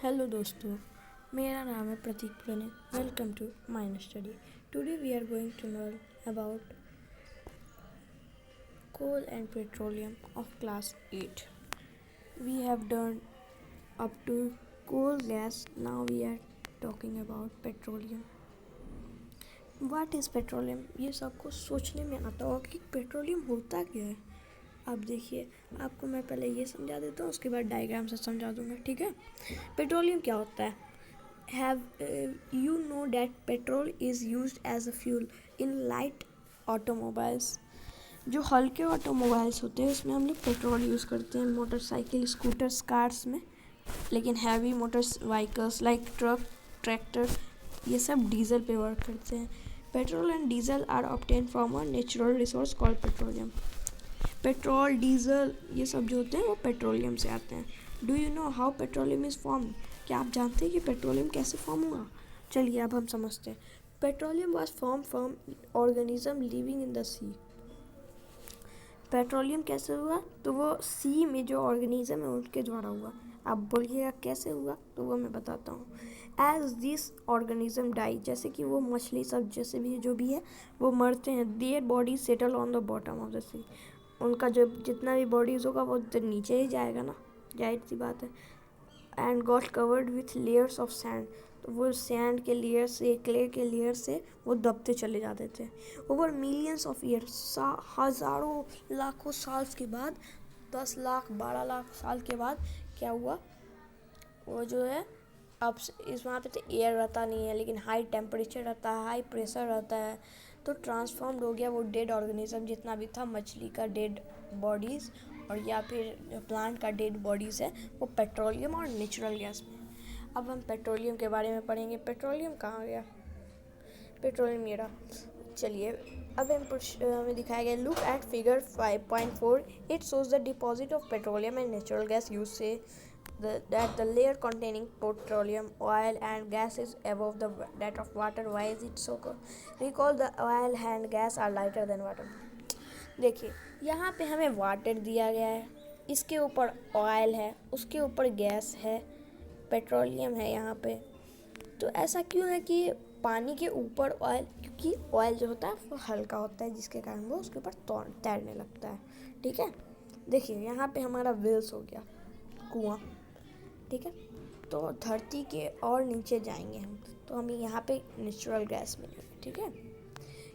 Hello दोस्तों, मेरा नाम है Prateek Pranay. Welcome to Mind Study. Today we are going to learn about coal and petroleum of class 8. We have done up to coal gas. Now we are talking about petroleum. What is petroleum? ये सबको सोचने में आता होगा कि petroleum होता क्या है। अब देखिए, आपको मैं पहले ये समझा देता हूँ, उसके बाद डायग्राम से समझा दूंगा, ठीक है। पेट्रोलियम क्या होता है? You know that petrol is used as a fuel in light automobiles. जो हल्के ऑटोमोबाइल्स होते हैं उसमें हम लोग पेट्रोल यूज़ करते हैं, मोटरसाइकिल, स्कूटर्स, कार्स में। लेकिन heavy motor vehicles like truck, tractor, ये सब डीजल पे वर्क करते हैं। Petrol and diesel are obtain from a natural resource called petroleum. Petrol, diesel, ये सब जो होते हैं वो पेट्रोलियम से आते हैं। Do you know how petroleum is form? क्या आप जानते हैं कि पेट्रोलियम कैसे फॉर्म हुआ? चलिए अब हम समझते हैं। Petroleum was form from organism living in the sea. Petroleum कैसे हुआ? तो वो सी में जो ऑर्गेनिज्म है उनके द्वारा हुआ। आप बोलिएगा कैसे हुआ, तो वो मैं बताता हूँ। एज दिस ऑर्गेनिज्म डाई, जैसे कि वो मछली सब जैसे भी जो भी है वो मरते हैं, their body settle on the bottom of the sea. उनका जो जितना भी बॉडीज होगा वो तो नीचे ही जाएगा ना, जाहिर सी बात है। And got covered with layers of sand, तो वो सैंड के लेयर से, क्ले के लेयर से वो दबते चले जाते थे। ओवर मिलियंस ऑफ ईयर्स, हज़ारों लाखों साल के बाद, 10 लाख 12 लाख साल के बाद क्या हुआ? वो जो है अब इस वहाँ पे तो एयर रहता नहीं है, लेकिन हाई टेम्परेचर रहता है, हाई प्रेशर रहता है, तो ट्रांसफॉर्म्ड हो गया वो डेड ऑर्गेनिज्म जितना भी था, मछली का डेड बॉडीज़ और या फिर प्लांट का डेड बॉडीज़ है, वो पेट्रोलियम और नेचुरल गैस में। अब हम पेट्रोलियम के बारे में पढ़ेंगे। पेट्रोलियम कहाँ गया? पेट्रोलियम ये रहा। चलिए अब हमें दिखाया गया, look at figure 5.4। It shows the deposit of petroleum and natural gas use से that the layer containing petroleum, oil and gas is above that of water. Why is it so cold? Recall the oil and gas are lighter than water. देखिए यहाँ पे हमें water दिया गया है, इसके ऊपर ऑयल है, उसके ऊपर गैस है, पेट्रोलियम है यहाँ पे। तो ऐसा क्यों है कि पानी के ऊपर ऑयल? क्योंकि ऑयल जो होता है वो हल्का होता है, जिसके कारण वो उसके ऊपर तैरने लगता है, ठीक है। देखिए यहाँ पे हमारा वेल्स हो गया, कुआं, ठीक है। तो धरती के और नीचे जाएंगे हम, तो हमें यहाँ पे नेचुरल गैस मिलेगी, ठीक है।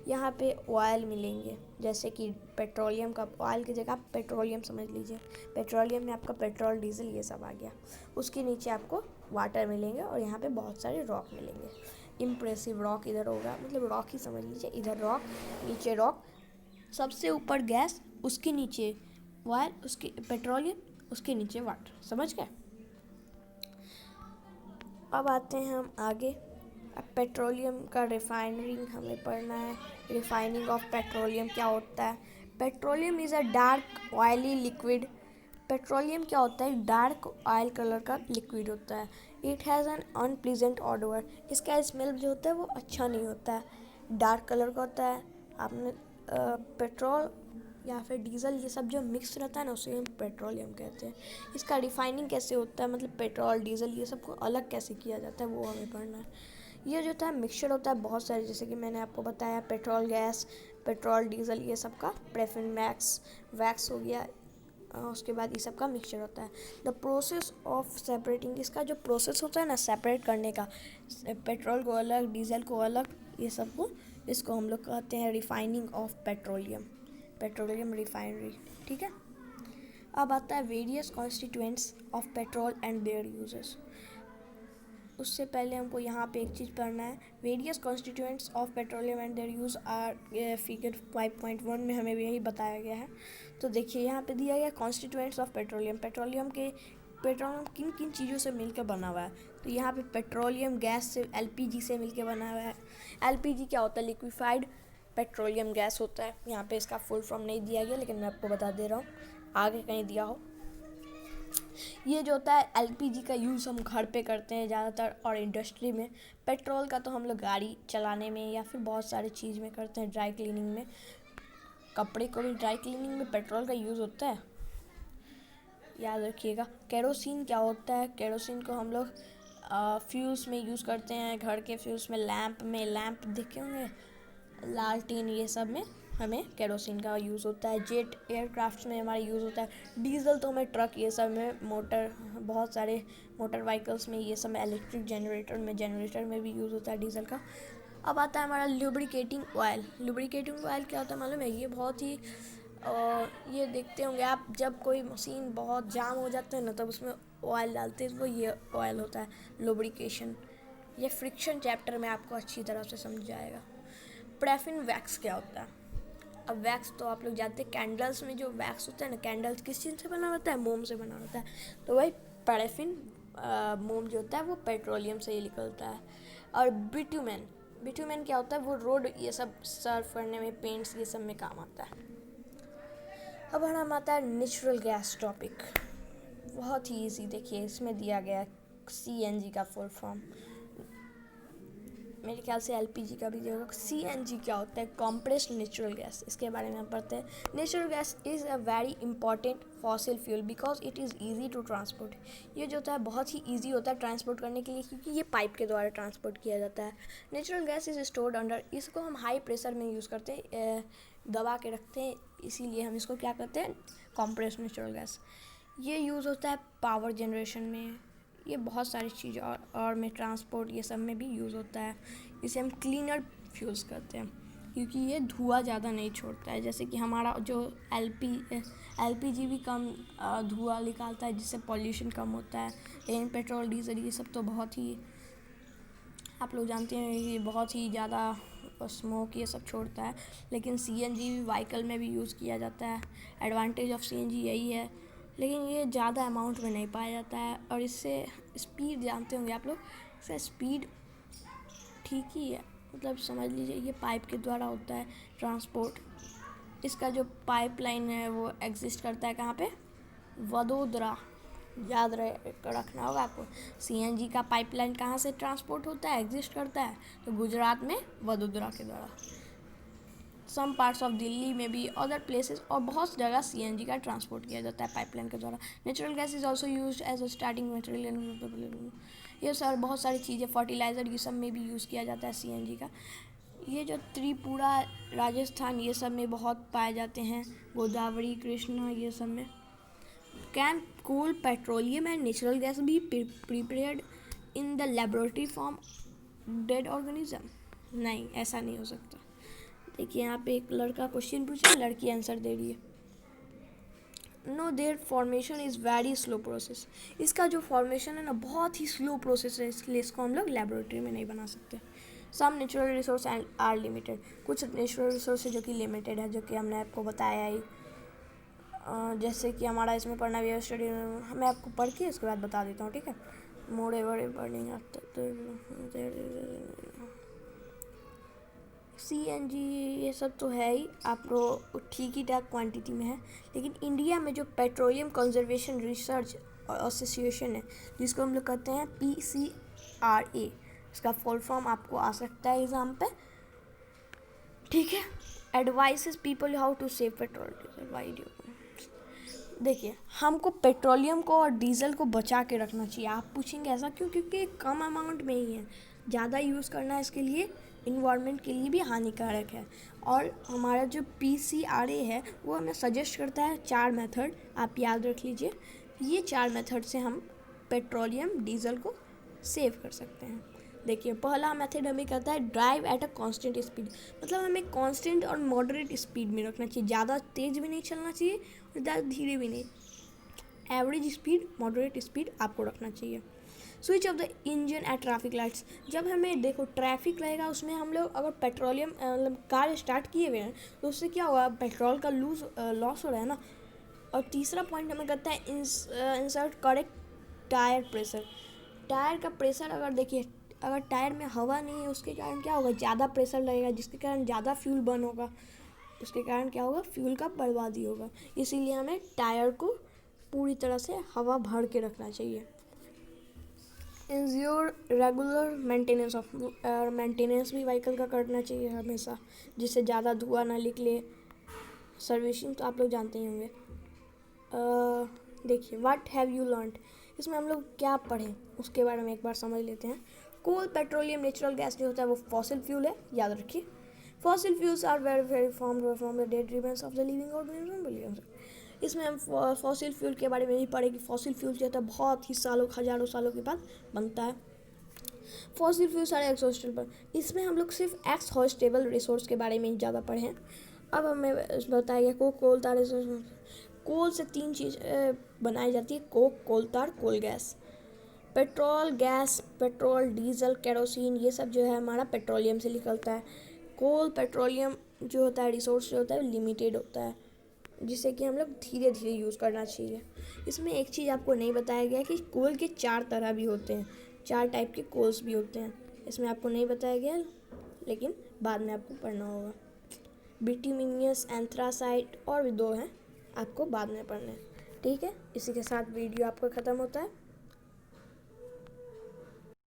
यहाँ पे ऑयल मिलेंगे, जैसे कि पेट्रोलियम का, ऑयल की जगह आप पेट्रोलियम समझ लीजिए। पेट्रोलियम में आपका पेट्रोल, डीजल ये सब आ गया। उसके नीचे आपको वाटर मिलेंगे और यहाँ पे बहुत सारे रॉक मिलेंगे। इम्प्रेसिव रॉक इधर होगा, मतलब रॉक ही समझ लीजिए, इधर रॉक, नीचे रॉक, सबसे ऊपर गैस, उसके नीचे ऑयल, उसके पेट्रोलियम, उसके नीचे वाटर। समझ गए? अब आते हैं हम आगे। अब पेट्रोलियम का रिफाइनरिंग हमें पढ़ना है। रिफाइनिंग ऑफ पेट्रोलियम क्या होता है? Petroleum is a dark oily liquid. Petroleum क्या होता है? डार्क ऑयल कलर का लिक्विड होता है। It has an unpleasant odour. इसका स्मेल जो होता है वो अच्छा नहीं होता है, डार्क कलर का होता है। आपने पेट्रोल या फिर डीजल ये सब जो मिक्स रहता है ना, उसे हम पेट्रोलियम कहते हैं। इसका रिफाइनिंग कैसे होता है, मतलब पेट्रोल, डीजल ये सब को अलग कैसे किया जाता है, वो हमें पढ़ना है। ये जो होता है मिक्सचर होता है बहुत सारे, जैसे कि मैंने आपको बताया, पेट्रोल, गैस, पेट्रोल, डीजल, ये सब का प्रेफिन मैक्स वैक्स हो गया। उसके बाद ये सब का मिक्सचर होता है। द प्रोसेस ऑफ सेपरेटिंग, इसका जो प्रोसेस होता है ना सेपरेट करने का, पेट्रोल को अलग, डीजल को अलग, ये सब को, इसको हम लोग कहते हैं refining of petroleum, petroleum refinery, ठीक है। अब आता है various constituents of petrol and their uses. उससे पहले हमको यहाँ पे एक चीज़ पढ़ना है। Various constituents of petroleum and their use are, figure 5.1 में हमें यही बताया गया है। तो देखिए यहाँ पे दिया गया कॉन्स्टिट्यूएंट्स ऑफ पेट्रोलियम। पेट्रोलियम किन किन चीज़ों से मिलकर बना हुआ है? तो यहाँ पे पेट्रोलियम गैस से, एलपीजी से मिलकर बना हुआ है। एलपीजी क्या होता है? लिक्विफाइड पेट्रोलियम गैस होता है। यहाँ पे इसका फुल फॉर्म नहीं दिया गया, लेकिन मैं आपको बता दे रहा हूँ, आगे कहीं दिया हो। ये जो होता है एलपीजी का यूज़ हम घर पे करते हैं ज़्यादातर, और इंडस्ट्री में। पेट्रोल का तो हम लोग गाड़ी चलाने में या फिर बहुत सारी चीज़ में करते हैं, ड्राई क्लीनिंग में। कपड़े को भी ड्राई क्लीनिंग में पेट्रोल का यूज़ होता है। याद रखिएगा। केरोसिन क्या होता है? केरोसिन को हम लोग फ्यूज़ में यूज़ करते हैं, घर के फ्यूज़ में, लैंप देखे होंगे, लालटेन, ये सब में हमें केरोसिन का यूज़ होता है। जेट एयरक्राफ्ट में हमारा यूज़ होता है। डीजल तो हमें ट्रक ये सब में, मोटर, बहुत सारे मोटर व्हीकल्स में, ये सब में, इलेक्ट्रिक जनरेटर में भी यूज़ होता है डीजल का। अब आता है हमारा लुब्रिकेटिंग ऑयल। लुब्रिकेटिंग ऑयल क्या होता है मालूम है? ये बहुत ही ये देखते होंगे आप, जब कोई मशीन बहुत जाम हो जाता है ना, तब उसमें ऑयल डालते हैं, वो ये ऑयल होता है लुब्रिकेशन। ये फ्रिक्शन चैप्टर में आपको अच्छी तरह से समझ जाएगा। पैराफिन वैक्स क्या होता है? अब वैक्स तो आप लोग जानते हैं, कैंडल्स में जो वैक्स होता है ना, कैंडल्स किस चीज़ से बना होता है? मोम से बना होता है। तो वही पैराफिन मोम जो होता है वो पेट्रोलियम से ही निकलता है। और बिटुमेन क्या होता है? वो रोड ये सब सर्व करने में, पेंट्स ये सब में काम आता है। अब हम आता है नेचुरल गैस टॉपिक। बहुत ही इजी, देखिए इसमें दिया गया है CNG का फुल फॉर्म, मेरे ख्याल से LPG का भी दिया होगा। CNG क्या होता है? Compressed natural gas. इसके बारे में हम पढ़ते हैं। Natural gas is a very important fossil fuel because it is easy to transport. ये जो होता है बहुत ही ईजी होता है ट्रांसपोर्ट करने के लिए, क्योंकि ये पाइप के द्वारा ट्रांसपोर्ट किया जाता है। Natural gas is stored under, इसको हम हाई प्रेशर में यूज़ करते हैं, दबा के रखते हैं, इसीलिए हम इसको क्या कहते हैं? Compressed natural gas. ये यूज़ होता है पावर जनरेशन में, ये बहुत सारी चीज़ और में, ट्रांसपोर्ट ये सब में भी यूज़ होता है। इसे हम क्लीनर फ्यूल्स करते हैं क्योंकि ये धुआं ज़्यादा नहीं छोड़ता है। जैसे कि हमारा जो LPG भी कम धुआं निकालता है, जिससे पॉल्यूशन कम होता है। लेकिन पेट्रोल डीजल ये सब तो बहुत ही, आप लोग जानते हैं, ये बहुत ही ज़्यादा स्मोक ये सब छोड़ता है। लेकिन CNG भी व्हीकल में भी यूज़ किया जाता है। एडवांटेज ऑफ CNG यही है, लेकिन ये ज़्यादा अमाउंट में नहीं पाया जाता है। और इससे स्पीड जानते होंगे आप लोग, इससे स्पीड ठीक ही है, मतलब समझ लीजिए ये पाइप के द्वारा होता है ट्रांसपोर्ट। इसका जो पाइपलाइन है वो एग्जिस्ट करता है कहाँ पे? वडोदरा। याद रखना होगा आपको। CNG का पाइपलाइन कहाँ से ट्रांसपोर्ट होता है, एग्जिस्ट करता है? तो गुजरात में वडोदरा के द्वारा। सम पार्ट्स ऑफ दिल्ली में भी, अदर प्लेसेस, और बहुत जगह CNG का ट्रांसपोर्ट किया जाता है पाइपलाइन के द्वारा। Natural gas is also use as a starting material. ये सर बहुत सारी चीज़ें, फर्टिलाइज़र ये सब में भी यूज़ किया जाता है CNG का। ये जो त्रिपुरा, राजस्थान ये सब में बहुत पाए जाते हैं, गोदावरी, कृष्णा ये सब में। Can coal, petroleum and natural gas be prepared in the laboratory from dead organism? नहीं, ऐसा नहीं हो सकता। देखिए यहाँ पे एक लड़का क्वेश्चन पूछा, लड़की आंसर दे रही है। No, their formation is very slow process. इसका जो फॉर्मेशन है ना बहुत ही स्लो प्रोसेस है, इसलिए इसको हम लोग लेबोरेटरी में नहीं बना सकते। Some natural resource are limited. कुछ नेचुरल रिसोर्स है जो कि लिमिटेड है, जो कि हमने आपको बताया ही। जैसे कि हमारा इसमें पढ़ना भी है स्टडी, मैं आपको पढ़ के उसके बाद बता देता हूँ, ठीक है? मोर एवर बर्निंग CNG ये सब तो है ही, आपको ठीक ही ठाक क्वांटिटी में है। लेकिन इंडिया में जो पेट्रोलियम कंजर्वेशन रिसर्च एसोसिएशन है, जिसको हम लोग कहते हैं PCRA, इसका फुल फॉर्म आपको आ सकता है एग्ज़ाम पे, ठीक है? Advices people how to save petrol diesel why do. देखिए, हमको पेट्रोलियम को और डीजल को बचा के रखना चाहिए। आप पूछेंगे ऐसा क्यों? क्योंकि कम अमाउंट में ही है, ज़्यादा यूज़ करना इसके लिए इन्वायरमेंट के लिए भी हानिकारक है। और हमारा जो PCRA है वो हमें सजेस्ट करता है 4 मेथड, आप याद रख लीजिए। ये 4 मेथड से हम पेट्रोलियम डीजल को सेव कर सकते हैं। देखिए, पहला मेथड हमें कहता है drive at a constant speed, मतलब हमें कांस्टेंट और मॉडरेट स्पीड में रखना चाहिए। ज़्यादा तेज़ भी नहीं चलना चाहिए और ज़्यादा धीरे भी नहीं, एवरेज स्पीड, मॉडरेट स्पीड आपको रखना चाहिए। Switch off the engine at traffic lights. जब हमें देखो ट्रैफिक लगेगा, उसमें हम लोग अगर पेट्रोलियम कार स्टार्ट किए हुए हैं तो उससे क्या होगा? पेट्रोल का लॉस हो रहा है ना। और तीसरा पॉइंट हमें कहता है insert correct tyre pressure. Tyre का प्रेशर, अगर देखिए अगर टायर में हवा नहीं है उसके कारण क्या होगा? ज़्यादा प्रेशर लगेगा, जिसके कारण ज़्यादा फ्यूल बर्न होगा, उसके कारण क्या होगा? फ्यूल का बर्बादी होगा। इसीलिए हमें टायर को पूरी तरह से हवा भर के रखना चाहिए। इंश्योर रेगुलर मेंटेनेंस भी व्हीकल का करना चाहिए हमेशा, जिससे ज़्यादा धुआं ना निकले। सर्विसिंग तो आप लोग जानते ही होंगे। देखिए व्हाट हैव यू लर्नड, इसमें हम लोग क्या पढ़ें उसके बारे में एक बार समझ लेते हैं। कोल, पेट्रोलियम, नेचुरल गैस जो होता है वो फॉसिल फ्यूल है, याद रखिए। Fossil fuels are very formed from the dead remains of the living organism. इसमें हम फॉसिल फ्यूल के बारे में भी पढ़े कि फॉसिल फ्यूल जो होता है बहुत ही सालों, हजारों सालों के बाद बनता है। फॉसिल फ्यूल्स आर एक्सहॉस्टेबल, इसमें हम लोग सिर्फ एक्सहॉस्टेबल रिसोर्स के बारे में ज़्यादा पढ़े हैं। अब हमें बताइए कोल तार, कोल से 3 चीज़ बनाई जाती है, coke, coal tar, coal gas. Petrol gas, petrol, diesel, kerosene, ये सब जो है हमारा पेट्रोलियम से निकलता है। कोल, पेट्रोलियम जो होता है रिसोर्स जो होता है लिमिटेड होता है, जिसे कि हम लोग धीरे धीरे यूज़ करना चाहिए। इसमें एक चीज़ आपको नहीं बताया गया कि कोल के 4 तरह भी होते हैं, 4 टाइप के कोल्स भी होते हैं, इसमें आपको नहीं बताया गया, लेकिन बाद में आपको पढ़ना होगा। बिटुमिनियस, एंथ्रासाइट और भी 2 हैं, आपको बाद में पढ़ना है। ठीक है, इसी के साथ वीडियो आपका ख़त्म होता है।